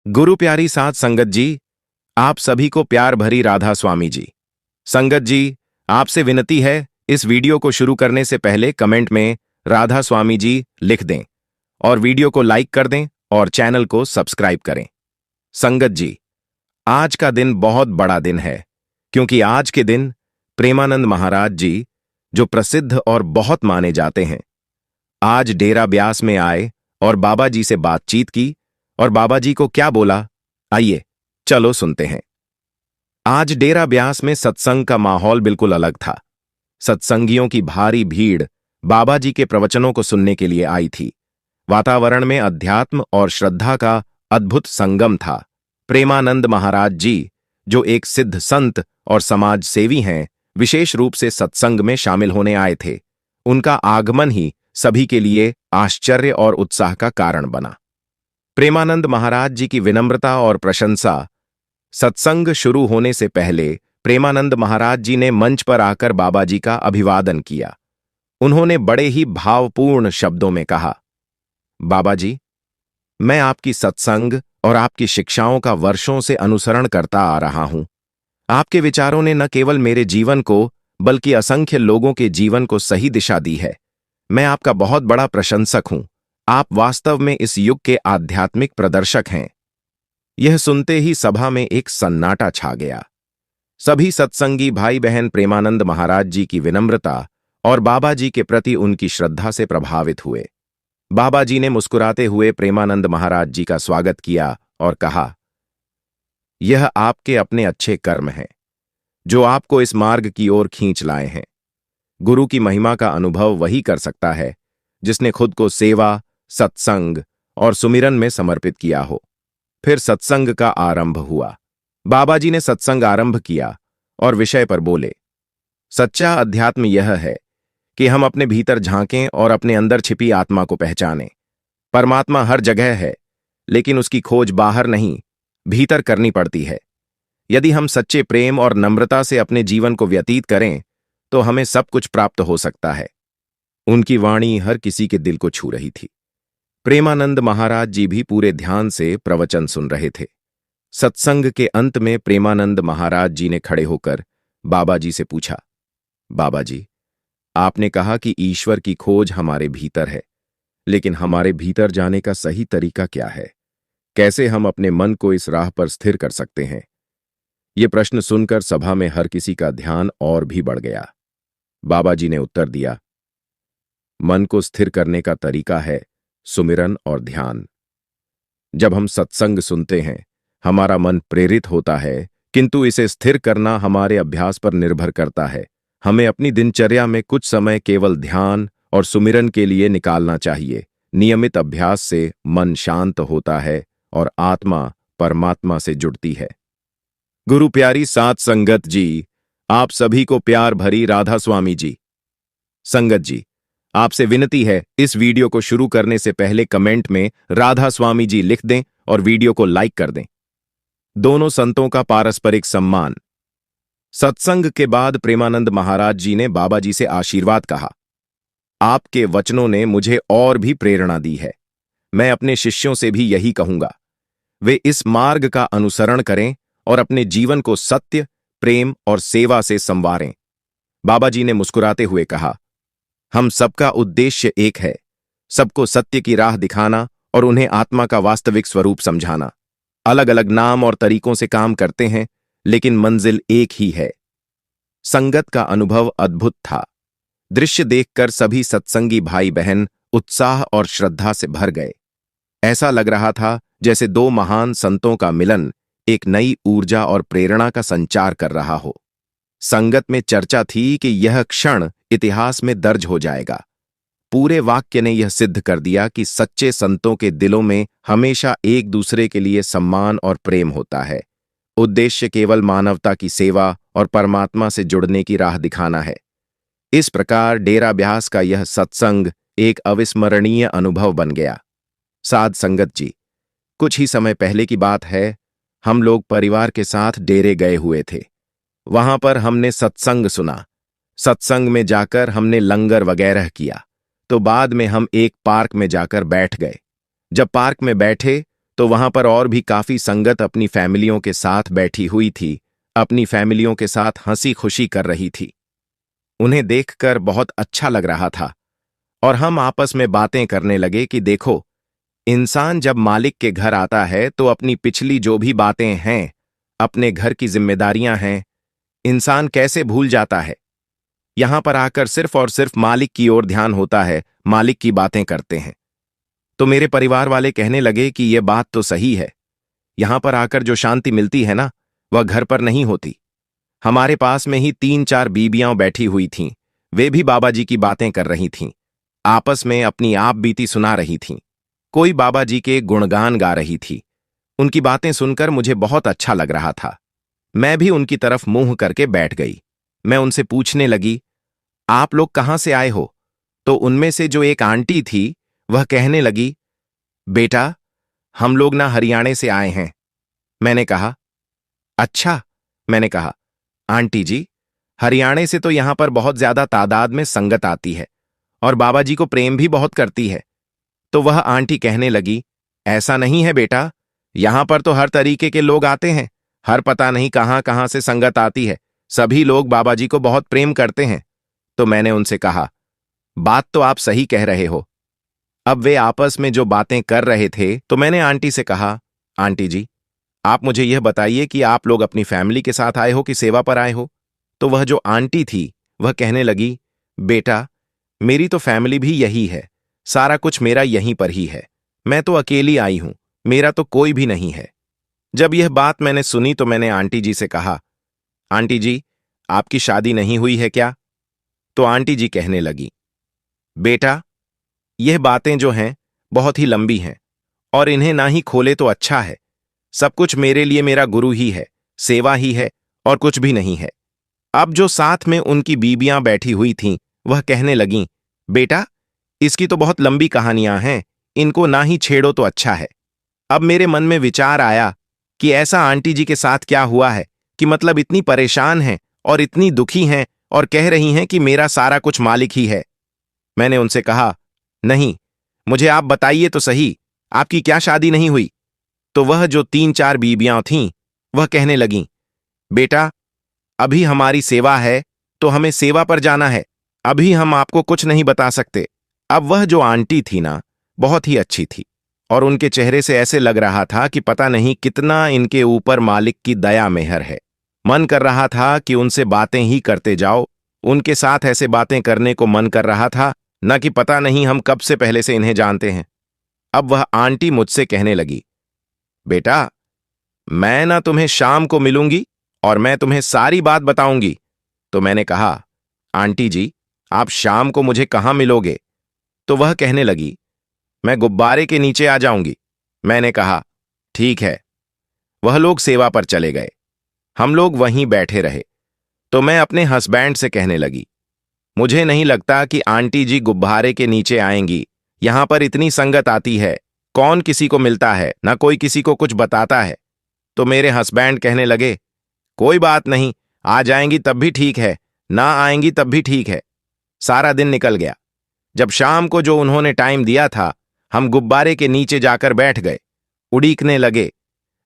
गुरु प्यारी साथ संगत जी, आप सभी को प्यार भरी राधा स्वामी जी। संगत जी, आपसे विनती है, इस वीडियो को शुरू करने से पहले कमेंट में राधा स्वामी जी लिख दें और वीडियो को लाइक कर दें और चैनल को सब्सक्राइब करें। संगत जी, आज का दिन बहुत बड़ा दिन है, क्योंकि आज के दिन प्रेमानंद महाराज जी, जो प्रसिद्ध और बहुत माने जाते हैं, आज डेरा ब्यास में आए और बाबा जी से बातचीत की। और बाबा जी को क्या बोला, आइए चलो सुनते हैं। आज डेरा ब्यास में सत्संग का माहौल बिल्कुल अलग था। सत्संगियों की भारी भीड़ बाबा जी के प्रवचनों को सुनने के लिए आई थी। वातावरण में अध्यात्म और श्रद्धा का अद्भुत संगम था। प्रेमानंद महाराज जी, जो एक सिद्ध संत और समाज सेवी हैं, विशेष रूप से सत्संग में शामिल होने आए थे। उनका आगमन ही सभी के लिए आश्चर्य और उत्साह का कारण बना। प्रेमानंद महाराज जी की विनम्रता और प्रशंसा। सत्संग शुरू होने से पहले प्रेमानंद महाराज जी ने मंच पर आकर बाबा जी का अभिवादन किया। उन्होंने बड़े ही भावपूर्ण शब्दों में कहा, बाबा जी, मैं आपकी सत्संग और आपकी शिक्षाओं का वर्षों से अनुसरण करता आ रहा हूं। आपके विचारों ने न केवल मेरे जीवन को बल्कि असंख्य लोगों के जीवन को सही दिशा दी है। मैं आपका बहुत बड़ा प्रशंसक हूं। आप वास्तव में इस युग के आध्यात्मिक प्रदर्शक हैं। यह सुनते ही सभा में एक सन्नाटा छा गया। सभी सत्संगी भाई बहन प्रेमानंद महाराज जी की विनम्रता और बाबा जी के प्रति उनकी श्रद्धा से प्रभावित हुए। बाबा जी ने मुस्कुराते हुए प्रेमानंद महाराज जी का स्वागत किया और कहा, यह आपके अपने अच्छे कर्म हैं, जो आपको इस मार्ग की ओर खींच लाए हैं। गुरु की महिमा का अनुभव वही कर सकता है जिसने खुद को सेवा, सत्संग और सुमिरन में समर्पित किया हो। फिर सत्संग का आरंभ हुआ। बाबा जी ने सत्संग आरंभ किया और विषय पर बोले, सच्चा अध्यात्म यह है कि हम अपने भीतर झांकें और अपने अंदर छिपी आत्मा को पहचानें। परमात्मा हर जगह है, लेकिन उसकी खोज बाहर नहीं, भीतर करनी पड़ती है। यदि हम सच्चे प्रेम और नम्रता से अपने जीवन को व्यतीत करें, तो हमें सब कुछ प्राप्त हो सकता है। उनकी वाणी हर किसी के दिल को छू रही थी। प्रेमानंद महाराज जी भी पूरे ध्यान से प्रवचन सुन रहे थे। सत्संग के अंत में प्रेमानंद महाराज जी ने खड़े होकर बाबा जी से पूछा, बाबा जी, आपने कहा कि ईश्वर की खोज हमारे भीतर है, लेकिन हमारे भीतर जाने का सही तरीका क्या है? कैसे हम अपने मन को इस राह पर स्थिर कर सकते हैं? ये प्रश्न सुनकर सभा में हर किसी का ध्यान और भी बढ़ गया। बाबा जी ने उत्तर दिया, मन को स्थिर करने का तरीका है सुमिरन और ध्यान। जब हम सत्संग सुनते हैं, हमारा मन प्रेरित होता है, किंतु इसे स्थिर करना हमारे अभ्यास पर निर्भर करता है। हमें अपनी दिनचर्या में कुछ समय केवल ध्यान और सुमिरन के लिए निकालना चाहिए। नियमित अभ्यास से मन शांत होता है और आत्मा परमात्मा से जुड़ती है। गुरु प्यारी साथ संगत जी, आप सभी को प्यार भरी राधा स्वामी जी। संगत जी, आपसे विनती है, इस वीडियो को शुरू करने से पहले कमेंट में राधा स्वामी जी लिख दें और वीडियो को लाइक कर दें। दोनों संतों का पारस्परिक सम्मान। सत्संग के बाद प्रेमानंद महाराज जी ने बाबा जी से आशीर्वाद कहा, आपके वचनों ने मुझे और भी प्रेरणा दी है। मैं अपने शिष्यों से भी यही कहूंगा, वे इस मार्ग का अनुसरण करें और अपने जीवन को सत्य, प्रेम और सेवा से संवारें। बाबा जी ने मुस्कुराते हुए कहा, हम सबका उद्देश्य एक है, सबको सत्य की राह दिखाना और उन्हें आत्मा का वास्तविक स्वरूप समझाना। अलग अलग नाम और तरीकों से काम करते हैं, लेकिन मंजिल एक ही है। संगत का अनुभव अद्भुत था। दृश्य देखकर सभी सत्संगी भाई बहन उत्साह और श्रद्धा से भर गए। ऐसा लग रहा था जैसे दो महान संतों का मिलन एक नई ऊर्जा और प्रेरणा का संचार कर रहा हो। संगत में चर्चा थी कि यह क्षण इतिहास में दर्ज हो जाएगा। पूरे वाक्य ने यह सिद्ध कर दिया कि सच्चे संतों के दिलों में हमेशा एक दूसरे के लिए सम्मान और प्रेम होता है। उद्देश्य केवल मानवता की सेवा और परमात्मा से जुड़ने की राह दिखाना है। इस प्रकार डेरा ब्यास का यह सत्संग एक अविस्मरणीय अनुभव बन गया। साध संगत जी, कुछ ही समय पहले की बात है, हम लोग परिवार के साथ डेरे गए हुए थे। वहां पर हमने सत्संग सुना। सत्संग में जाकर हमने लंगर वगैरह किया, तो बाद में हम एक पार्क में जाकर बैठ गए। जब पार्क में बैठे तो वहां पर और भी काफी संगत अपनी फैमिलियों के साथ बैठी हुई थी, अपनी फैमिलियों के साथ हंसी खुशी कर रही थी। उन्हें देखकर बहुत अच्छा लग रहा था और हम आपस में बातें करने लगे कि देखो, इंसान जब मालिक के घर आता है तो अपनी पिछली जो भी बातें हैं, अपने घर की जिम्मेदारियां हैं, इंसान कैसे भूल जाता है। यहां पर आकर सिर्फ और सिर्फ मालिक की ओर ध्यान होता है, मालिक की बातें करते हैं। तो मेरे परिवार वाले कहने लगे कि यह बात तो सही है, यहां पर आकर जो शांति मिलती है ना, वह घर पर नहीं होती। हमारे पास में ही 3-4 बीबियां बैठी हुई थीं, वे भी बाबा जी की बातें कर रही थीं, आपस में अपनी आप बीती सुना रही थीं। कोई बाबा जी के गुणगान गा रही थी। उनकी बातें सुनकर मुझे बहुत अच्छा लग रहा था। मैं भी उनकी तरफ मुंह करके बैठ गई। मैं उनसे पूछने लगी, आप लोग कहां से आए हो? तो उनमें से जो एक आंटी थी, वह कहने लगी, बेटा, हम लोग ना हरियाणा से आए हैं। मैंने कहा, अच्छा। मैंने कहा, आंटी जी, हरियाणा से तो यहां पर बहुत ज्यादा तादाद में संगत आती है और बाबा जी को प्रेम भी बहुत करती है। तो वह आंटी कहने लगी, ऐसा नहीं है बेटा, यहां पर तो हर तरीके के लोग आते हैं, हर पता नहीं कहां कहां से संगत आती है, सभी लोग बाबा जी को बहुत प्रेम करते हैं। तो मैंने उनसे कहा, बात तो आप सही कह रहे हो। अब वे आपस में जो बातें कर रहे थे, तो मैंने आंटी से कहा, आंटी जी, आप मुझे यह बताइए कि आप लोग अपनी फैमिली के साथ आए हो कि सेवा पर आए हो? तो वह जो आंटी थी, वह कहने लगी, बेटा, मेरी तो फैमिली भी यही है, सारा कुछ मेरा यहीं पर ही है, मैं तो अकेली आई हूं, मेरा तो कोई भी नहीं है। जब यह बात मैंने सुनी तो मैंने आंटी जी से कहा, आंटी जी, आपकी शादी नहीं हुई है क्या? तो आंटी जी कहने लगी, बेटा, यह बातें जो हैं बहुत ही लंबी हैं और इन्हें ना ही खोले तो अच्छा है। सब कुछ मेरे लिए मेरा गुरु ही है, सेवा ही है और कुछ भी नहीं है। अब जो साथ में उनकी बीबियां बैठी हुई थीं, वह कहने लगीं, बेटा, इसकी तो बहुत लंबी कहानियां हैं, इनको ना ही छेड़ो तो अच्छा है। अब मेरे मन में विचार आया कि ऐसा आंटी जी के साथ क्या हुआ है कि मतलब इतनी परेशान हैं और इतनी दुखी हैं और कह रही हैं कि मेरा सारा कुछ मालिक ही है। मैंने उनसे कहा, नहीं, मुझे आप बताइए तो सही, आपकी क्या शादी नहीं हुई? तो वह जो 3-4 बीबियां थीं, वह कहने लगीं, बेटा, अभी हमारी सेवा है तो हमें सेवा पर जाना है, अभी हम आपको कुछ नहीं बता सकते। अब वह जो आंटी थी ना, बहुत ही अच्छी थी और उनके चेहरे से ऐसे लग रहा था कि पता नहीं कितना इनके ऊपर मालिक की दया मेहर है। मन कर रहा था कि उनसे बातें ही करते जाओ, उनके साथ ऐसे बातें करने को मन कर रहा था, न कि पता नहीं हम कब से पहले से इन्हें जानते हैं। अब वह आंटी मुझसे कहने लगी, बेटा, मैं ना तुम्हें शाम को मिलूंगी और मैं तुम्हें सारी बात बताऊंगी। तो मैंने कहा, आंटी जी, आप शाम को मुझे कहां मिलोगे? तो वह कहने लगी, मैं गुब्बारे के नीचे आ जाऊंगी। मैंने कहा, ठीक है। वह लोग सेवा पर चले गए, हम लोग वहीं बैठे रहे। तो मैं अपने हस्बैंड से कहने लगी, मुझे नहीं लगता कि आंटी जी गुब्बारे के नीचे आएंगी, यहां पर इतनी संगत आती है, कौन किसी को मिलता है, ना कोई किसी को कुछ बताता है। तो मेरे हस्बैंड कहने लगे, कोई बात नहीं, आ जाएंगी तब भी ठीक है, ना आएंगी तब भी ठीक है। सारा दिन निकल गया। जब शाम को जो उन्होंने टाइम दिया था, हम गुब्बारे के नीचे जाकर बैठ गए, उड़ीकने लगे।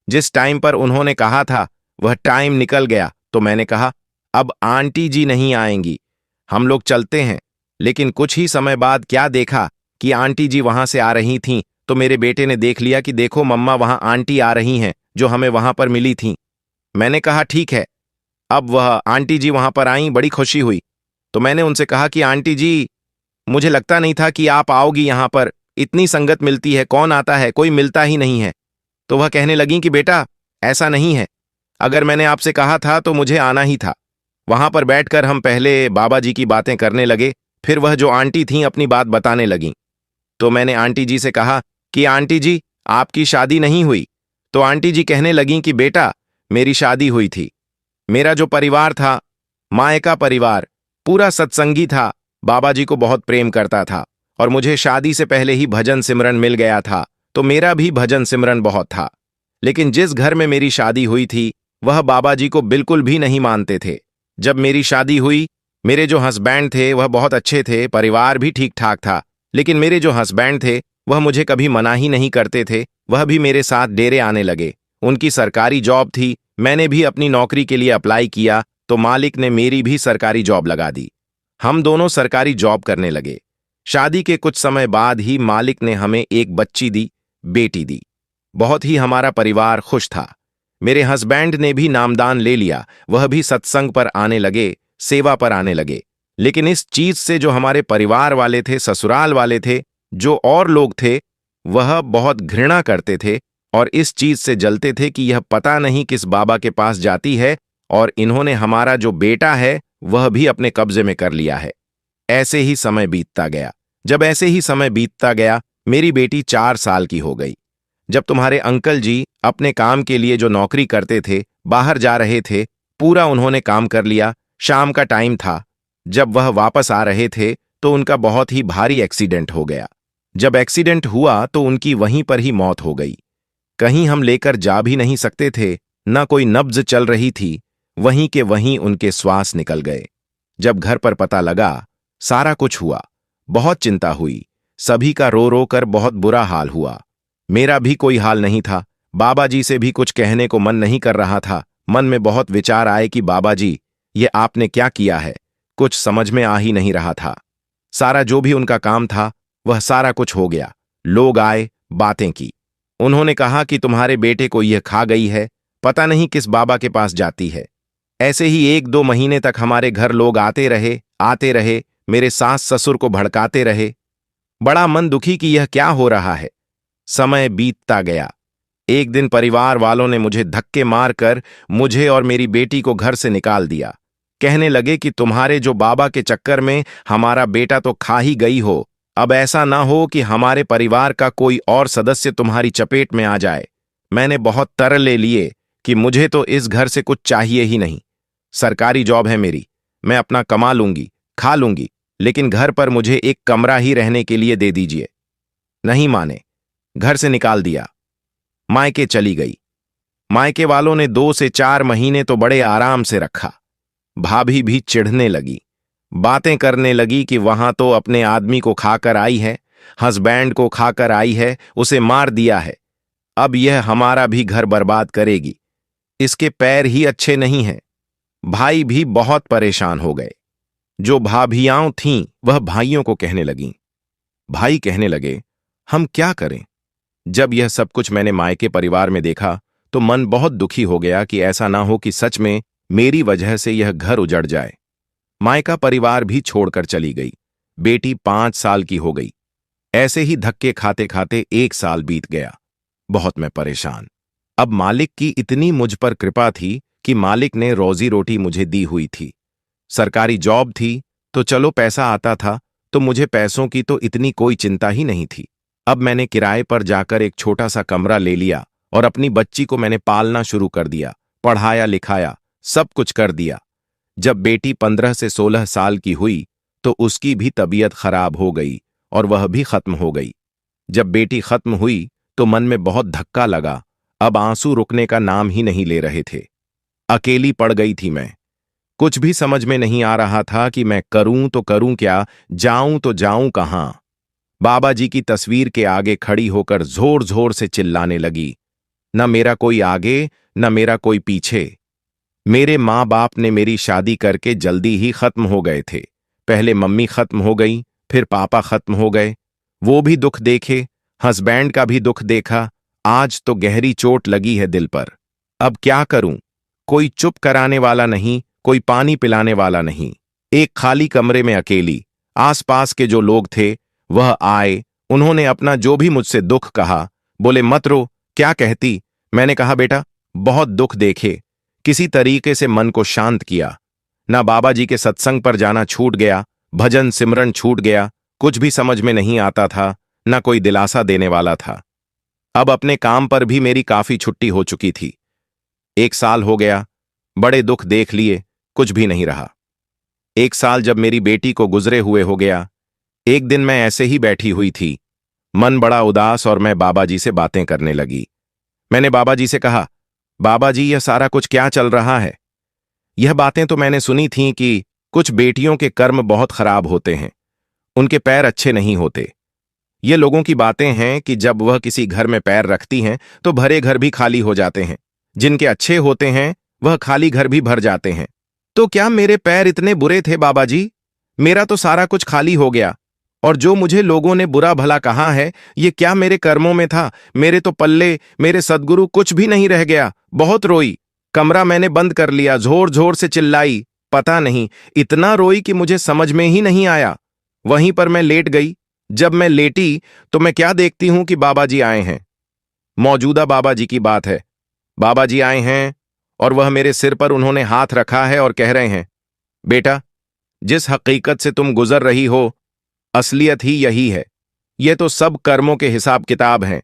जिस टाइम पर उन्होंने कहा था वह टाइम निकल गया। तो मैंने कहा, अब आंटी जी नहीं आएंगी, हम लोग चलते हैं। लेकिन कुछ ही समय बाद क्या देखा कि आंटी जी वहां से आ रही थीं। तो मेरे बेटे ने देख लिया कि देखो मम्मा, वहां आंटी आ रही हैं जो हमें वहां पर मिली थीं। मैंने कहा, ठीक है। अब वह आंटी जी वहां पर आईं, बड़ी खुशी हुई। तो मैंने उनसे कहा कि आंटी जी, मुझे लगता नहीं था कि आप आओगी, यहां पर इतनी संगत मिलती है, कौन आता है, कोई मिलता ही नहीं है। तो वह कहने लगी कि बेटा, ऐसा नहीं है, अगर मैंने आपसे कहा था तो मुझे आना ही था। वहां पर बैठकर हम पहले बाबा जी की बातें करने लगे, फिर वह जो आंटी थीं अपनी बात बताने लगीं। तो मैंने आंटी जी से कहा कि आंटी जी, आपकी शादी नहीं हुई। तो आंटी जी कहने लगीं कि बेटा, मेरी शादी हुई थी। मेरा जो परिवार था, मायका परिवार, पूरा सत्संगी था, बाबा जी को बहुत प्रेम करता था और मुझे शादी से पहले ही भजन सिमरन मिल गया था, तो मेरा भी भजन सिमरन बहुत था। लेकिन जिस घर में मेरी शादी हुई थी, वह बाबा जी को बिल्कुल भी नहीं मानते थे। जब मेरी शादी हुई, मेरे जो हस्बैंड थे वह बहुत अच्छे थे, परिवार भी ठीक ठाक था, लेकिन मेरे जो हस्बैंड थे वह मुझे कभी मना ही नहीं करते थे वह भी मेरे साथ डेरे आने लगे। उनकी सरकारी जॉब थी, मैंने भी अपनी नौकरी के लिए अप्लाई किया तो मालिक ने मेरी भी सरकारी जॉब लगा दी। हम दोनों सरकारी जॉब करने लगे। शादी के कुछ समय बाद ही मालिक ने हमें एक बच्ची दी, बेटी दी। बहुत ही हमारा परिवार खुश था। मेरे हस्बैंड ने भी नामदान ले लिया, वह भी सत्संग पर आने लगे, सेवा पर आने लगे। लेकिन इस चीज से जो हमारे परिवार वाले थे, ससुराल वाले थे, जो और लोग थे, वह बहुत घृणा करते थे और इस चीज से जलते थे कि यह पता नहीं किस बाबा के पास जाती है और इन्होंने हमारा जो बेटा है वह भी अपने कब्जे में कर लिया है। ऐसे ही समय बीतता गया। जब ऐसे ही समय बीतता गया, मेरी बेटी 4 साल की हो गई। जब तुम्हारे अंकल जी अपने काम के लिए जो नौकरी करते थे, बाहर जा रहे थे, पूरा उन्होंने काम कर लिया। शाम का टाइम था। जब वह वापस आ रहे थे तो उनका बहुत ही भारी एक्सीडेंट हो गया। जब एक्सीडेंट हुआ तो उनकी वहीं पर ही मौत हो गई। कहीं हम लेकर जा भी नहीं सकते थे, न कोई नब्ज चल रही थी, वहीं के वहीं उनके श्वास निकल गए। जब घर पर पता लगा, सारा कुछ हुआ, बहुत चिंता हुई, सभी का रो रो कर बहुत बुरा हाल हुआ। मेरा भी कोई हाल नहीं था। बाबा जी से भी कुछ कहने को मन नहीं कर रहा था। मन में बहुत विचार आए कि बाबा जी, ये आपने क्या किया है, कुछ समझ में आ ही नहीं रहा था। सारा जो भी उनका काम था वह सारा कुछ हो गया। लोग आए, बातें की। उन्होंने कहा कि तुम्हारे बेटे को यह खा गई है, पता नहीं किस बाबा के पास जाती है। ऐसे ही 1-2 महीने तक हमारे घर लोग आते रहे, मेरे सास ससुर को भड़काते रहे। बड़ा मन दुखी कि यह क्या हो रहा है। समय बीतता गया। एक दिन परिवार वालों ने मुझे धक्के मारकर मुझे और मेरी बेटी को घर से निकाल दिया। कहने लगे कि तुम्हारे जो बाबा के चक्कर में हमारा बेटा तो खा ही गई हो, अब ऐसा ना हो कि हमारे परिवार का कोई और सदस्य तुम्हारी चपेट में आ जाए। मैंने बहुत तरले लिए कि मुझे तो इस घर से कुछ चाहिए ही नहीं। सरकारी जॉब है मेरी, मैं अपना कमा लूंगी, खा लूंगी, लेकिन घर पर मुझे एक कमरा ही रहने के लिए दे दीजिए। नहीं माने, घर से निकाल दिया। मायके चली गई। मायके वालों ने 2 से 4 महीने तो बड़े आराम से रखा। भाभी भी चिढ़ने लगी, बातें करने लगी कि वहां तो अपने आदमी को खाकर आई है, हस्बैंड को खाकर आई है, उसे मार दिया है, अब यह हमारा भी घर बर्बाद करेगी, इसके पैर ही अच्छे नहीं हैं। भाई भी बहुत परेशान हो गए। जो भाभियां थीं वह भाइयों को कहने लगीं। भाई कहने लगे, हम क्या करें। जब यह सब कुछ मैंने मायके परिवार में देखा तो मन बहुत दुखी हो गया कि ऐसा ना हो कि सच में मेरी वजह से यह घर उजड़ जाए। मायका परिवार भी छोड़कर चली गई। बेटी 5 साल की हो गई। ऐसे ही धक्के खाते खाते 1 साल बीत गया। बहुत मैं परेशान। अब मालिक की इतनी मुझ पर कृपा थी कि मालिक ने रोजी रोटी मुझे दी हुई थी। सरकारी जॉब थी तो चलो पैसा आता था, तो मुझे पैसों की तो इतनी कोई चिंता ही नहीं थी। अब मैंने किराए पर जाकर एक छोटा सा कमरा ले लिया और अपनी बच्ची को मैंने पालना शुरू कर दिया, पढ़ाया लिखाया, सब कुछ कर दिया। जब बेटी 15 से 16 साल की हुई तो उसकी भी तबीयत खराब हो गई और वह भी खत्म हो गई। जब बेटी खत्म हुई तो मन में बहुत धक्का लगा। अब आंसू रुकने का नाम ही नहीं ले रहे थे। अकेली पड़ गई थी मैं। कुछ भी समझ में नहीं आ रहा था कि मैं करूं तो करूं क्या, जाऊं तो जाऊं कहां। बाबा जी की तस्वीर के आगे खड़ी होकर जोर जोर से चिल्लाने लगी। न मेरा कोई आगे, न मेरा कोई पीछे। मेरे माँ बाप ने मेरी शादी करके जल्दी ही खत्म हो गए थे। पहले मम्मी खत्म हो गई, फिर पापा खत्म हो गए। वो भी दुख देखे, हस्बैंड का भी दुख देखा। आज तो गहरी चोट लगी है दिल पर। अब क्या करूं। कोई चुप कराने वाला नहीं, कोई पानी पिलाने वाला नहीं। एक खाली कमरे में अकेली। आसपास के जो लोग थे वह आए, उन्होंने अपना जो भी मुझसे दुख कहा। बोले मत रो, क्या कहती। मैंने कहा बेटा, बहुत दुख देखे, किसी तरीके से मन को शांत किया। ना बाबा जी के सत्संग पर जाना छूट गया, भजन सिमरन छूट गया, कुछ भी समझ में नहीं आता था, ना कोई दिलासा देने वाला था। अब अपने काम पर भी मेरी काफी छुट्टी हो चुकी थी। 1 साल हो गया, बड़े दुख देख लिए, कुछ भी नहीं रहा। 1 साल जब मेरी बेटी को गुजरे हुए हो गया, एक दिन मैं ऐसे ही बैठी हुई थी, मन बड़ा उदास, और मैं बाबा जी से बातें करने लगी। मैंने बाबा जी से कहा, बाबा जी यह सारा कुछ क्या चल रहा है। यह बातें तो मैंने सुनी थीं कि कुछ बेटियों के कर्म बहुत खराब होते हैं, उनके पैर अच्छे नहीं होते। ये लोगों की बातें हैं कि जब वह किसी घर में पैर रखती हैं तो भरे घर भी खाली हो जाते हैं। जिनके अच्छे होते हैं वह खाली घर भी भर जाते हैं। तो क्या मेरे पैर इतने बुरे थे बाबा जी? मेरा तो सारा कुछ खाली हो गया। और जो मुझे लोगों ने बुरा भला कहा है, ये क्या मेरे कर्मों में था? मेरे तो पल्ले, मेरे सद्गुरु, कुछ भी नहीं रह गया। बहुत रोई, कमरा मैंने बंद कर लिया, जोर जोर से चिल्लाई। पता नहीं इतना रोई कि मुझे समझ में ही नहीं आया। वहीं पर मैं लेट गई। जब मैं लेटी तो मैं क्या देखती हूं कि बाबा जी आए हैं। मौजूदा बाबा जी की बात है। बाबा जी आए हैं और वह मेरे सिर पर उन्होंने हाथ रखा है और कह रहे हैं, बेटा, जिस हकीकत से तुम गुजर रही हो, असलियत ही यही है। ये तो सब कर्मों के हिसाब किताब हैं।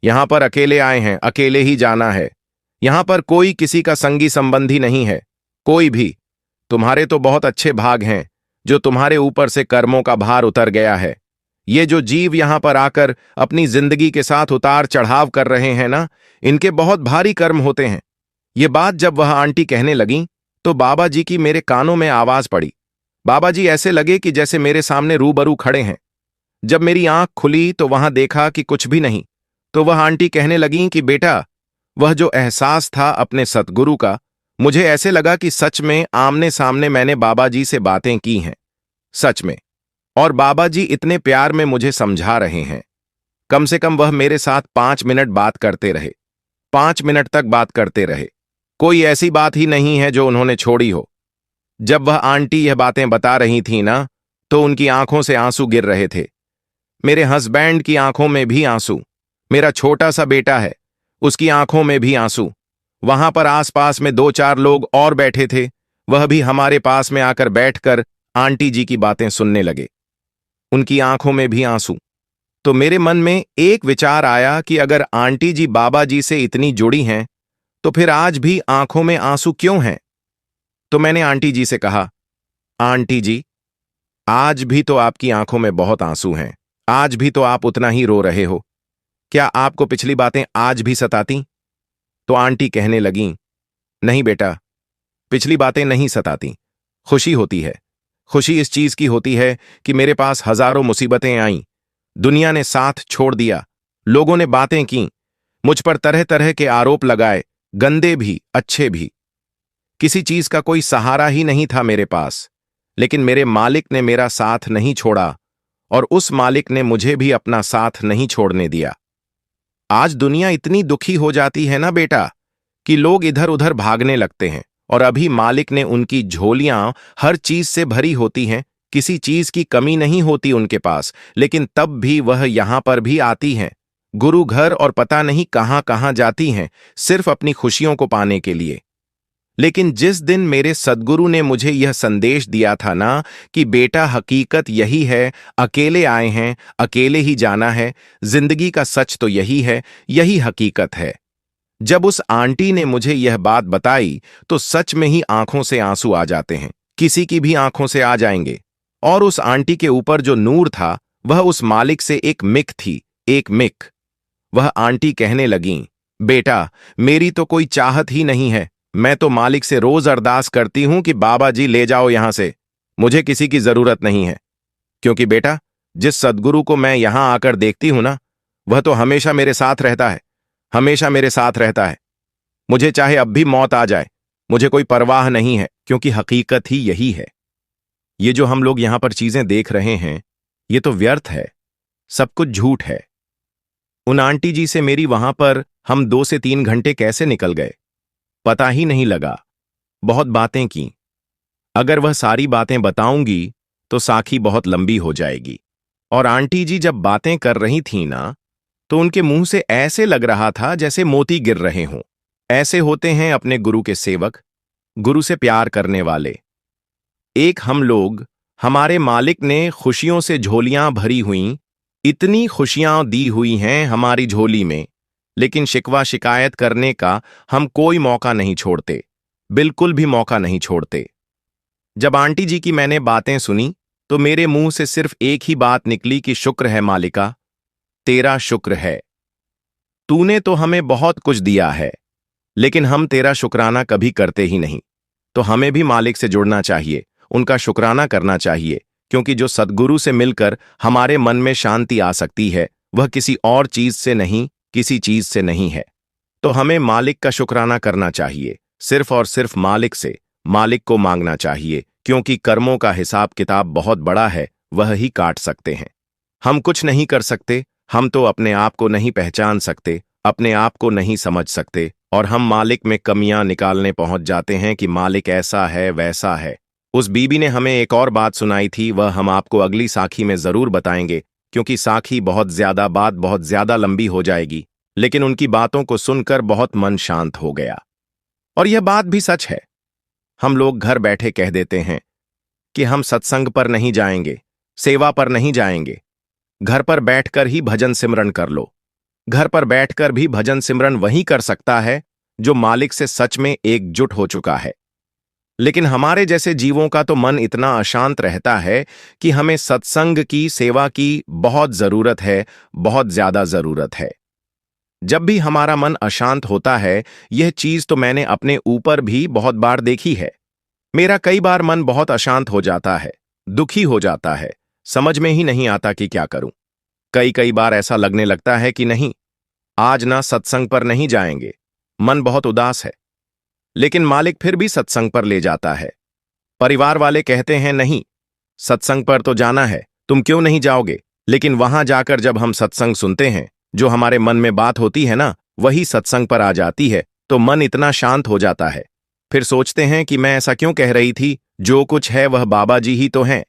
यहां पर अकेले आए हैं, अकेले ही जाना है। यहां पर कोई किसी का संगी संबंधी नहीं है, कोई भी। तुम्हारे तो बहुत अच्छे भाग हैं जो तुम्हारे ऊपर से कर्मों का भार उतर गया है। ये जो जीव यहां पर आकर अपनी जिंदगी के साथ उतार चढ़ाव कर रहे हैं ना, इनके बहुत भारी कर्म होते हैं। ये बात जब वह आंटी कहने लगी तो बाबा जी की मेरे कानों में आवाज पड़ी। बाबा जी ऐसे लगे कि जैसे मेरे सामने रूबरू खड़े हैं। जब मेरी आंख खुली तो वहां देखा कि कुछ भी नहीं। तो वह आंटी कहने लगी कि बेटा, वह जो एहसास था अपने सतगुरु का, मुझे ऐसे लगा कि सच में आमने सामने मैंने बाबा जी से बातें की हैं। सच में। और बाबा जी इतने प्यार में मुझे समझा रहे हैं। कम से कम वह मेरे साथ 5 मिनट बात करते रहे। 5 मिनट तक बात करते रहे। कोई ऐसी बात ही नहीं है जो उन्होंने छोड़ी हो। जब वह आंटी यह बातें बता रही थी ना, तो उनकी आंखों से आंसू गिर रहे थे। मेरे हस्बैंड की आंखों में भी आंसू। मेरा छोटा सा बेटा है, उसकी आंखों में भी आंसू। वहां पर आसपास में 2-4 लोग और बैठे थे, वह भी हमारे पास में आकर बैठकर आंटी जी की बातें सुनने लगे। उनकी आंखों में भी आंसू। तो मेरे मन में एक विचार आया कि अगर आंटी जी बाबा जी से इतनी जुड़ी हैं, तो फिर आज भी आंखों में आंसू क्यों हैं? तो मैंने आंटी जी से कहा, आंटी जी, आज भी तो आपकी आंखों में बहुत आंसू हैं। आज भी तो आप उतना ही रो रहे हो। क्या आपको पिछली बातें आज भी सताती? तो आंटी कहने लगीं, नहीं बेटा, पिछली बातें नहीं सताती। खुशी होती है। खुशी इस चीज की होती है कि मेरे पास हजारों मुसीबतें आईं। दुनिया ने साथ छोड़ दिया। लोगों ने बातें की, मुझ पर तरह तरह के आरोप लगाए, गंदे भी, अच्छे भी। किसी चीज का कोई सहारा ही नहीं था मेरे पास। लेकिन मेरे मालिक ने मेरा साथ नहीं छोड़ा और उस मालिक ने मुझे भी अपना साथ नहीं छोड़ने दिया। आज दुनिया इतनी दुखी हो जाती है ना बेटा, कि लोग इधर उधर भागने लगते हैं। और अभी मालिक ने उनकी झोलियां हर चीज से भरी होती हैं, किसी चीज की कमी नहीं होती उनके पास, लेकिन तब भी वह यहां पर भी आती हैं। गुरु घर और पता नहीं कहां कहां जाती हैं, सिर्फ अपनी खुशियों को पाने के लिए। लेकिन जिस दिन मेरे सद्गुरु ने मुझे यह संदेश दिया था ना कि बेटा, हकीकत यही है, अकेले आए हैं, अकेले ही जाना है, जिंदगी का सच तो यही है, यही हकीकत है। जब उस आंटी ने मुझे यह बात बताई तो सच में ही आंखों से आंसू आ जाते हैं। किसी की भी आंखों से आ जाएंगे। और उस आंटी के ऊपर जो नूर था, वह उस मालिक से एक मिक थी, एक मिक। वह आंटी कहने लगीं, बेटा, मेरी तो कोई चाहत ही नहीं है। मैं तो मालिक से रोज अरदास करती हूं कि बाबा जी ले जाओ यहां से। मुझे किसी की जरूरत नहीं है। क्योंकि बेटा, जिस सद्गुरु को मैं यहां आकर देखती हूं ना, वह तो हमेशा मेरे साथ रहता है, हमेशा मेरे साथ रहता है। मुझे चाहे अब भी मौत आ जाए, मुझे कोई परवाह नहीं है, क्योंकि हकीकत ही यही है। ये जो हम लोग यहां पर चीजें देख रहे हैं, ये तो व्यर्थ है, सब कुछ झूठ है। उन आंटी जी से मेरी वहां पर हम 2 से 3 घंटे कैसे निकल गए, पता ही नहीं लगा। बहुत बातें की। अगर वह सारी बातें बताऊंगी तो साखी बहुत लंबी हो जाएगी। और आंटी जी जब बातें कर रही थी ना, तो उनके मुंह से ऐसे लग रहा था जैसे मोती गिर रहे हों। ऐसे होते हैं अपने गुरु के सेवक, गुरु से प्यार करने वाले। एक हम लोग, हमारे मालिक ने खुशियों से झोलियां भरी हुई, इतनी खुशियां दी हुई हैं हमारी झोली में, लेकिन शिकवा शिकायत करने का हम कोई मौका नहीं छोड़ते, बिल्कुल भी मौका नहीं छोड़ते। जब आंटी जी की मैंने बातें सुनी तो मेरे मुंह से सिर्फ एक ही बात निकली कि शुक्र है मालिका, तेरा शुक्र है। तूने तो हमें बहुत कुछ दिया है, लेकिन हम तेरा शुक्राना कभी करते ही नहीं। तो हमें भी मालिक से जुड़ना चाहिए, उनका शुक्राना करना चाहिए, क्योंकि जो सद्गुरु से मिलकर हमारे मन में शांति आ सकती है वह किसी और चीज से नहीं, किसी चीज से नहीं है। तो हमें मालिक का शुक्राना करना चाहिए, सिर्फ और सिर्फ मालिक से, मालिक को मांगना चाहिए, क्योंकि कर्मों का हिसाब किताब बहुत बड़ा है, वह ही काट सकते हैं। हम कुछ नहीं कर सकते, हम तो अपने आप को नहीं पहचान सकते, अपने आप को नहीं समझ सकते, और हम मालिक में कमियां निकालने पहुंच जाते हैं कि मालिक ऐसा है वैसा है। उस बीबी ने हमें एक और बात सुनाई थी, वह हम आपको अगली साखी में जरूर बताएंगे, क्योंकि साखी बहुत ज्यादा लंबी हो जाएगी, लेकिन उनकी बातों को सुनकर बहुत मन शांत हो गया। और यह बात भी सच है। हम लोग घर बैठे कह देते हैं कि हम सत्संग पर नहीं जाएंगे, सेवा पर नहीं जाएंगे, घर पर बैठकर ही भजन सिमरन कर लो। घर पर बैठकर भी भजन सिमरन वही कर सकता है जो मालिक से सच में एकजुट हो चुका है। लेकिन हमारे जैसे जीवों का तो मन इतना अशांत रहता है कि हमें सत्संग की, सेवा की बहुत जरूरत है, बहुत ज्यादा जरूरत है। जब भी हमारा मन अशांत होता है, यह चीज तो मैंने अपने ऊपर भी बहुत बार देखी है। मेरा कई बार मन बहुत अशांत हो जाता है, दुखी हो जाता है, समझ में ही नहीं आता कि क्या करूं। कई बार ऐसा लगने लगता है कि नहीं, आज ना सत्संग पर नहीं जाएंगे, मन बहुत उदास है। लेकिन मालिक फिर भी सत्संग पर ले जाता है। परिवार वाले कहते हैं नहीं, सत्संग पर तो जाना है, तुम क्यों नहीं जाओगे? लेकिन वहां जाकर जब हम सत्संग सुनते हैं, जो हमारे मन में बात होती है ना, वही सत्संग पर आ जाती है, तो मन इतना शांत हो जाता है। फिर सोचते हैं कि मैं ऐसा क्यों कह रही थी, जो कुछ है वह बाबा जी ही तो हैं।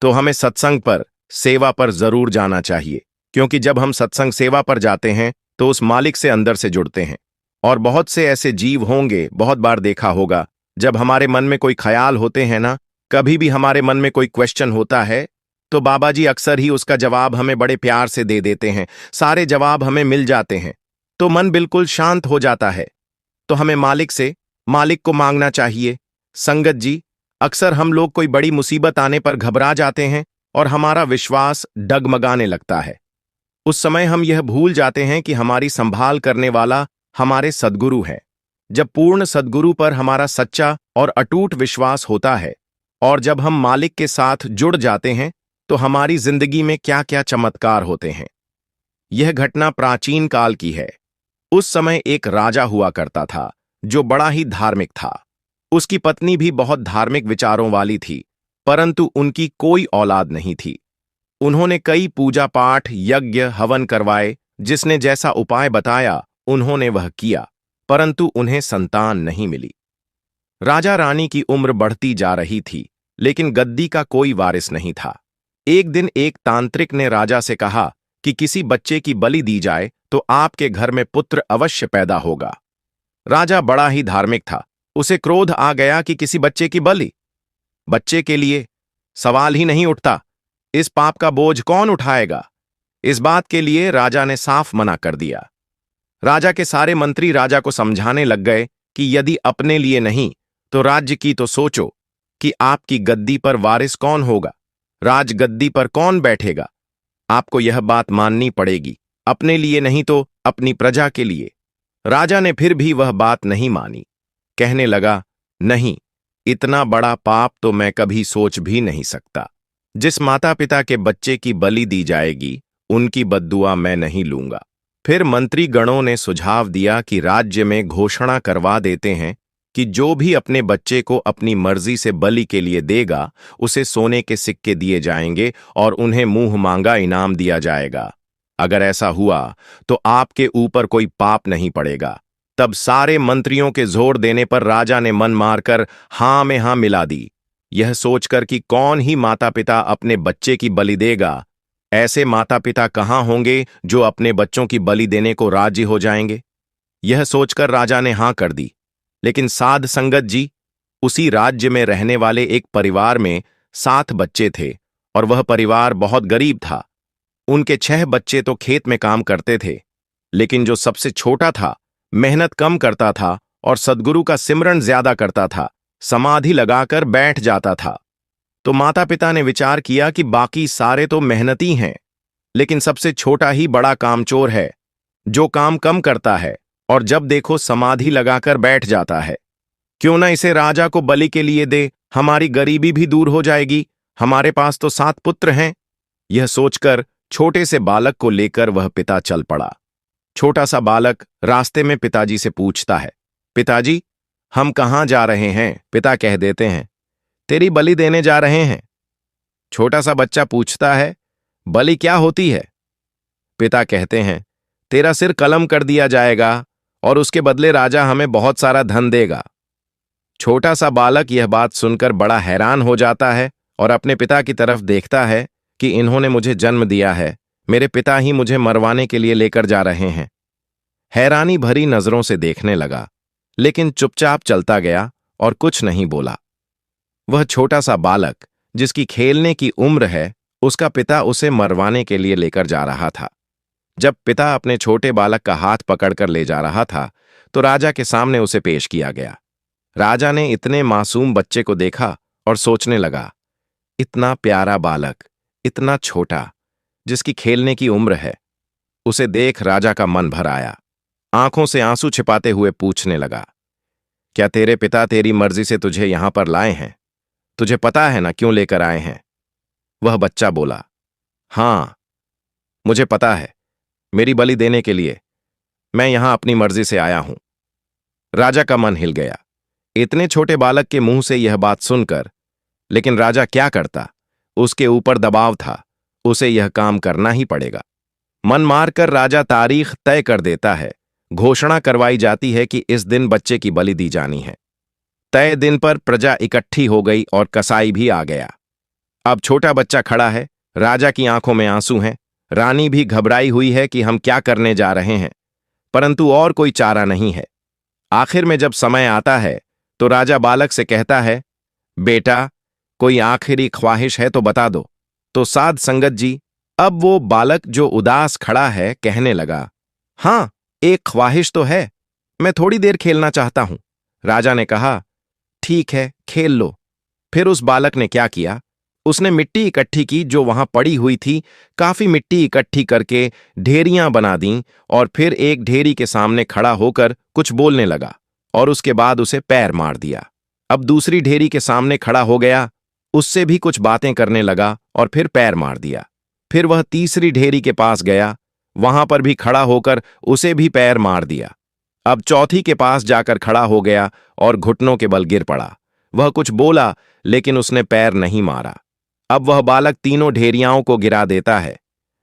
तो हमें सत्संग पर, सेवा पर जरूर जाना चाहिए, क्योंकि जब हम सत्संग सेवा पर जाते हैं तो उस मालिक से अंदर से जुड़ते हैं। और बहुत से ऐसे जीव होंगे, बहुत बार देखा होगा, जब हमारे मन में कोई ख्याल होते हैं ना, कभी भी हमारे मन में कोई क्वेश्चन होता है, तो बाबा जी अक्सर ही उसका जवाब हमें बड़े प्यार से दे देते हैं। सारे जवाब हमें मिल जाते हैं, तो मन बिल्कुल शांत हो जाता है। तो हमें मालिक से, मालिक को मांगना चाहिए। संगत जी, अक्सर हम लोग कोई बड़ी मुसीबत आने पर घबरा जाते हैं और हमारा विश्वास डगमगाने लगता है। उस समय हम यह भूल जाते हैं कि हमारी संभाल करने वाला हमारे सद्गुरु है। जब पूर्ण सद्गुरु पर हमारा सच्चा और अटूट विश्वास होता है, और जब हम मालिक के साथ जुड़ जाते हैं, तो हमारी जिंदगी में क्या क्या चमत्कार होते हैं। यह घटना प्राचीन काल की है। उस समय एक राजा हुआ करता था, जो बड़ा ही धार्मिक था। उसकी पत्नी भी बहुत धार्मिक विचारों वाली थी, परंतु उनकी कोई औलाद नहीं थी। उन्होंने कई पूजा पाठ, यज्ञ, हवन करवाए, जिसने जैसा उपाय बताया उन्होंने वह किया, परंतु उन्हें संतान नहीं मिली। राजा रानी की उम्र बढ़ती जा रही थी, लेकिन गद्दी का कोई वारिस नहीं था। एक दिन एक तांत्रिक ने राजा से कहा कि किसी बच्चे की बलि दी जाए तो आपके घर में पुत्र अवश्य पैदा होगा। राजा बड़ा ही धार्मिक था, उसे क्रोध आ गया कि किसी बच्चे की बलि? बच्चे के लिए सवाल ही नहीं उठता, इस पाप का बोझ कौन उठाएगा? इस बात के लिए राजा ने साफ मना कर दिया। राजा के सारे मंत्री राजा को समझाने लग गए कि यदि अपने लिए नहीं तो राज्य की तो सोचो, कि आपकी गद्दी पर वारिस कौन होगा, राजगद्दी पर कौन बैठेगा। आपको यह बात माननी पड़ेगी, अपने लिए नहीं तो अपनी प्रजा के लिए। राजा ने फिर भी वह बात नहीं मानी। कहने लगा, नहीं, इतना बड़ा पाप तो मैं कभी सोच भी नहीं सकता। जिस माता पिता के बच्चे की बलि दी जाएगी, उनकी बद्दुआ मैं नहीं लूंगा। फिर मंत्री गणों ने सुझाव दिया कि राज्य में घोषणा करवा देते हैं कि जो भी अपने बच्चे को अपनी मर्जी से बलि के लिए देगा, उसे सोने के सिक्के दिए जाएंगे और उन्हें मुंह मांगा इनाम दिया जाएगा। अगर ऐसा हुआ तो आपके ऊपर कोई पाप नहीं पड़ेगा। तब सारे मंत्रियों के जोर देने पर राजा ने मन मारकर हां में हां मिला दी। यह सोचकर कि कौन ही माता पिता अपने बच्चे की बलि देगा, ऐसे माता पिता कहां होंगे जो अपने बच्चों की बलि देने को राजी हो जाएंगे। यह सोचकर राजा ने हां कर दी। लेकिन साध संगत जी, उसी राज्य में रहने वाले एक परिवार में 7 बच्चे थे, और वह परिवार बहुत गरीब था। उनके 6 बच्चे तो खेत में काम करते थे, लेकिन जो सबसे छोटा था, मेहनत कम करता था और सद्गुरु का सिमरन ज्यादा करता था, समाधि लगाकर बैठ जाता था। तो माता पिता ने विचार किया कि बाकी सारे तो मेहनती हैं, लेकिन सबसे छोटा ही बड़ा कामचोर है, जो काम कम करता है और जब देखो समाधि लगाकर बैठ जाता है। क्यों ना इसे राजा को बलि के लिए दे, हमारी गरीबी भी दूर हो जाएगी, हमारे पास तो 7 पुत्र हैं। यह सोचकर छोटे से बालक को लेकर वह पिता चल पड़ा। छोटा सा बालक रास्ते में पिताजी से पूछता है, पिताजी, हम कहाँ जा रहे हैं? पिता कह देते हैं, तेरी बलि देने जा रहे हैं। छोटा सा बच्चा पूछता है, बलि क्या होती है? पिता कहते हैं, तेरा सिर कलम कर दिया जाएगा और उसके बदले राजा हमें बहुत सारा धन देगा। छोटा सा बालक यह बात सुनकर बड़ा हैरान हो जाता है और अपने पिता की तरफ देखता है कि इन्होंने मुझे जन्म दिया है, मेरे पिता ही मुझे मरवाने के लिए लेकर जा रहे हैं। हैरानी भरी नजरों से देखने लगा, लेकिन चुपचाप चलता गया और कुछ नहीं बोला। वह छोटा सा बालक, जिसकी खेलने की उम्र है, उसका पिता उसे मरवाने के लिए लेकर जा रहा था। जब पिता अपने छोटे बालक का हाथ पकड़कर ले जा रहा था, तो राजा के सामने उसे पेश किया गया। राजा ने इतने मासूम बच्चे को देखा और सोचने लगा, इतना प्यारा बालक, इतना छोटा, जिसकी खेलने की उम्र है। उसे देख राजा का मन भर आया। आंखों से आंसू छिपाते हुए पूछने लगा, क्या तेरे पिता तेरी मर्जी से तुझे यहां पर लाए हैं? तुझे पता है ना क्यों लेकर आए हैं? वह बच्चा बोला, हां, मुझे पता है, मेरी बलि देने के लिए मैं यहां अपनी मर्जी से आया हूं। राजा का मन हिल गया इतने छोटे बालक के मुंह से यह बात सुनकर, लेकिन राजा क्या करता? उसके ऊपर दबाव था, उसे यह काम करना ही पड़ेगा। मन मारकर राजा तारीख तय कर देता है। घोषणा करवाई जाती है कि इस दिन बच्चे की बलि दी जानी है। तय दिन पर प्रजा इकट्ठी हो गई और कसाई भी आ गया। अब छोटा बच्चा खड़ा है, राजा की आंखों में आंसू हैं। रानी भी घबराई हुई है कि हम क्या करने जा रहे हैं, परंतु और कोई चारा नहीं है। आखिर में जब समय आता है तो राजा बालक से कहता है, बेटा, कोई आखिरी ख्वाहिश है तो बता दो। तो साध संगत जी, अब वो बालक जो उदास खड़ा है कहने लगा, हां, एक ख्वाहिश तो है, मैं थोड़ी देर खेलना चाहता हूं। राजा ने कहा, ठीक है, खेल लो। फिर उस बालक ने क्या किया? उसने मिट्टी इकट्ठी की जो वहां पड़ी हुई थी। काफी मिट्टी इकट्ठी करके ढेरियां बना दीं और फिर एक ढेरी के सामने खड़ा होकर कुछ बोलने लगा और उसके बाद उसे पैर मार दिया। अब दूसरी ढेरी के सामने खड़ा हो गया, उससे भी कुछ बातें करने लगा और फिर पैर मार दिया। फिर वह तीसरी ढेरी के पास गया, वहां पर भी खड़ा होकर उसे भी पैर मार दिया। अब चौथी के पास जाकर खड़ा हो गया और घुटनों के बल गिर पड़ा। वह कुछ बोला, लेकिन उसने पैर नहीं मारा। अब वह बालक तीनों ढेरियाओं को गिरा देता है,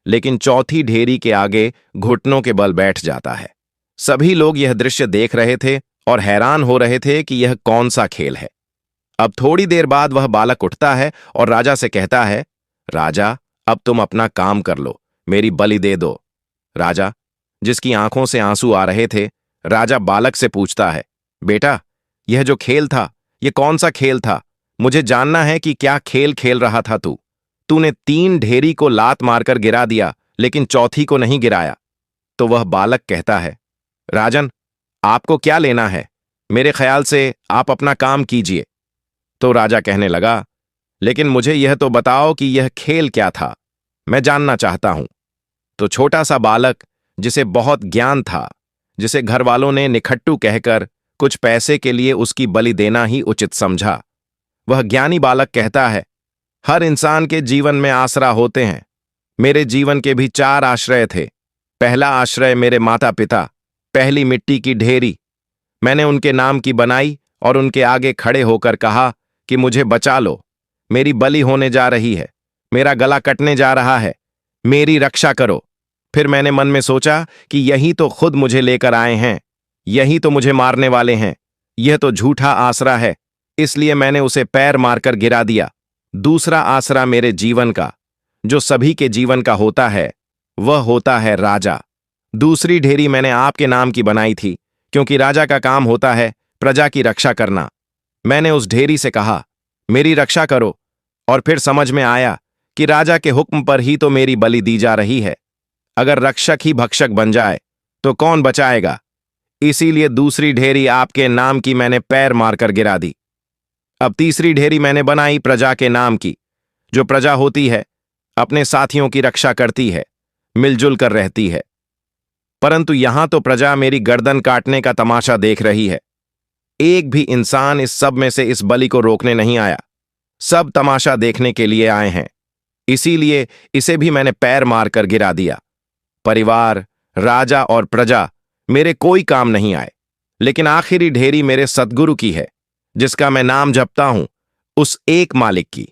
लेकिन चौथी ढेरी के आगे घुटनों के बल बैठ जाता है। सभी लोग यह दृश्य देख रहे थे और हैरान हो रहे थे कि यह कौन सा खेल है। अब थोड़ी देर बाद वह बालक उठता है और राजा से कहता है, राजा, अब तुम अपना काम कर लो, मेरी बलि दे दो। राजा, जिसकी आंखों से आंसू आ रहे थे, राजा बालक से पूछता है, बेटा, यह जो खेल था, यह कौन सा खेल था? मुझे जानना है कि क्या खेल खेल रहा था तू। तूने 3 ढेरी को लात मारकर गिरा दिया, लेकिन चौथी को नहीं गिराया। तो वह बालक कहता है, राजन, आपको क्या लेना है? मेरे ख्याल से आप अपना काम कीजिए। तो राजा कहने लगा, लेकिन मुझे यह तो बताओ कि यह खेल क्या था, मैं जानना चाहता हूं। तो छोटा सा बालक, जिसे बहुत ज्ञान था, जिसे घर वालों ने निखट्टू कहकर कुछ पैसे के लिए उसकी बलि देना ही उचित समझा, वह ज्ञानी बालक कहता है, हर इंसान के जीवन में आसरा होते हैं। मेरे जीवन के भी 4 आश्रय थे। पहला आश्रय मेरे माता पिता, पहली मिट्टी की ढेरी। मैंने उनके नाम की बनाई और उनके आगे खड़े होकर कहा कि मुझे बचा लो, मेरी बलि होने जा रही है, मेरा गला कटने जा रहा है, मेरी रक्षा करो। फिर मैंने मन में सोचा कि यही तो खुद मुझे लेकर आए हैं, यही तो मुझे मारने वाले हैं, यह तो झूठा आसरा है, इसलिए मैंने उसे पैर मारकर गिरा दिया। दूसरा आसरा मेरे जीवन का, जो सभी के जीवन का होता है, वह होता है राजा। दूसरी ढेरी मैंने आपके नाम की बनाई थी, क्योंकि राजा का काम होता है प्रजा की रक्षा करना। मैंने उस ढेरी से कहा, मेरी रक्षा करो, और फिर समझ में आया कि राजा के हुक्म पर ही तो मेरी बलि दी जा रही है। अगर रक्षक ही भक्षक बन जाए तो कौन बचाएगा? इसीलिए दूसरी ढेरी आपके नाम की मैंने पैर मारकर गिरा दी। अब तीसरी ढेरी मैंने बनाई प्रजा के नाम की। जो प्रजा होती है अपने साथियों की रक्षा करती है, मिलजुल कर रहती है, परंतु यहां तो प्रजा मेरी गर्दन काटने का तमाशा देख रही है। एक भी इंसान इस सब में से इस बलि को रोकने नहीं आया। सब तमाशा देखने के लिए आए हैं, इसीलिए इसे भी मैंने पैर मारकर गिरा दिया। परिवार, राजा और प्रजा मेरे कोई काम नहीं आए, लेकिन आखिरी ढेरी मेरे सद्गुरु की है, जिसका मैं नाम जपता हूं, उस एक मालिक की।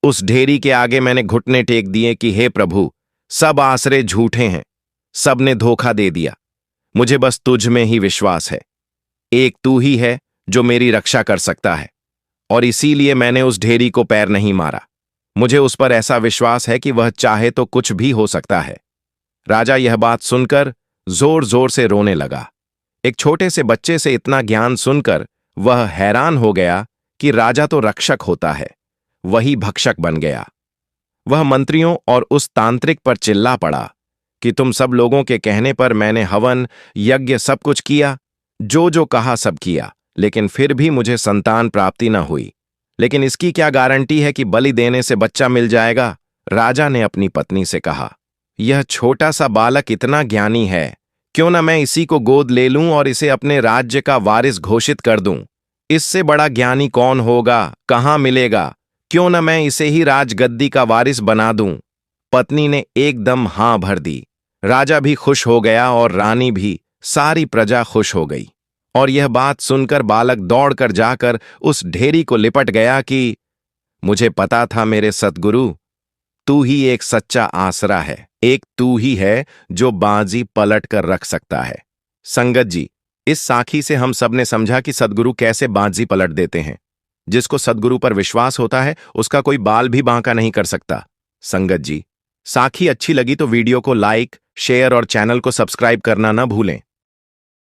उस ढेरी के आगे मैंने घुटने टेक दिए कि हे प्रभु, सब आसरे झूठे हैं, सब ने धोखा दे दिया, मुझे बस तुझ में ही विश्वास है। एक तू ही है जो मेरी रक्षा कर सकता है, और इसीलिए मैंने उस ढेरी को पैर नहीं मारा। मुझे उस पर ऐसा विश्वास है कि वह चाहे तो कुछ भी हो सकता है। राजा यह बात सुनकर जोर जोर से रोने लगा। एक छोटे से बच्चे से इतना ज्ञान सुनकर वह हैरान हो गया कि राजा तो रक्षक होता है, वही भक्षक बन गया। वह मंत्रियों और उस तांत्रिक पर चिल्ला पड़ा कि तुम सब लोगों के कहने पर मैंने हवन, यज्ञ सब कुछ किया, जो जो कहा सब किया, लेकिन फिर भी मुझे संतान प्राप्ति न हुई। लेकिन इसकी क्या गारंटी है कि बलि देने से बच्चा मिल जाएगा? राजा ने अपनी पत्नी से कहा, यह छोटा सा बालक इतना ज्ञानी है, क्यों न मैं इसी को गोद ले लूं और इसे अपने राज्य का वारिस घोषित कर दूं। इससे बड़ा ज्ञानी कौन होगा, कहां मिलेगा? क्यों न मैं इसे ही राजगद्दी का वारिस बना दूं। पत्नी ने एकदम हां भर दी। राजा भी खुश हो गया और रानी भी, सारी प्रजा खुश हो गई। और यह बात सुनकर बालक दौड़कर जाकर उस ढेरी को लिपट गया कि मुझे पता था मेरे सद्गुरु, तू ही एक सच्चा आसरा है, एक तू ही है जो बाजी पलट कर रख सकता है। संगत जी, इस साखी से हम सब ने समझा कि सद्गुरु कैसे बाजी पलट देते हैं। जिसको सद्गुरु पर विश्वास होता है उसका कोई बाल भी बांका नहीं कर सकता। संगत जी, साखी अच्छी लगी तो वीडियो को लाइक, शेयर और चैनल को सब्सक्राइब करना न भूलें।